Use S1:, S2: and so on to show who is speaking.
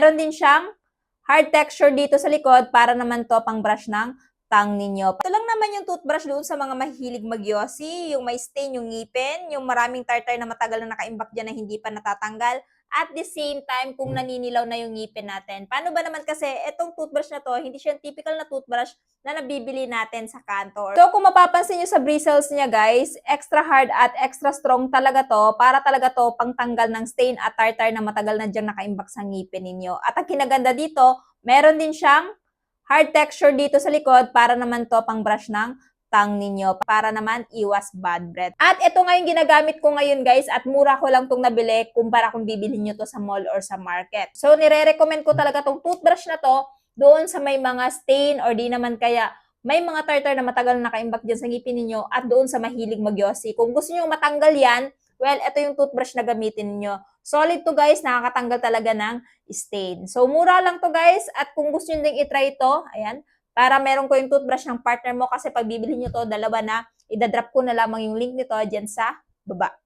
S1: Meron din siyang hard texture dito sa likod para naman to pang brush ng tang ninyo. Ito lang naman yung toothbrush doon sa mga mahilig magyosi, yung may stain yung ngipin, yung maraming tartar na matagal na nakaimbak dyan na hindi pa natatanggal. At the same time, kung naninilaw na yung ngipin natin. Paano ba naman kasi, itong toothbrush na to, hindi siya yung typical na toothbrush na nabibili natin sa kanto. So, kung mapapansin nyo sa bristles niya, guys, extra hard at extra strong talaga to, para talaga to pangtanggal ng stain at tartar na matagal na dyan nakaimbak sa ngipin ninyo. At ang kinaganda dito, meron din siyang hard texture dito sa likod para naman to pang brush ng tang ninyo para naman iwas bad breath. At ito nga yung ginagamit ko ngayon guys at mura ko lang tong nabili kumpara kung bibilhin nyo to sa mall or sa market. So nire-recommend ko talaga tong toothbrush na to doon sa may mga stain or di naman kaya may mga tartar na matagal na nakaimbak dyan sa ngipin ninyo at doon sa mahilig magyosi. Kung gusto nyo matanggal yan, well, ito yung toothbrush na gamitin niyo. Solid to guys, nakakatanggal talaga ng stain. So, mura lang to guys. At kung gusto nyo ding itry ito, ayan, para meron ko yung toothbrush ng partner mo kasi pag bibili nyo to, dalawa na, idadrop ko na lamang yung link nito dyan sa baba.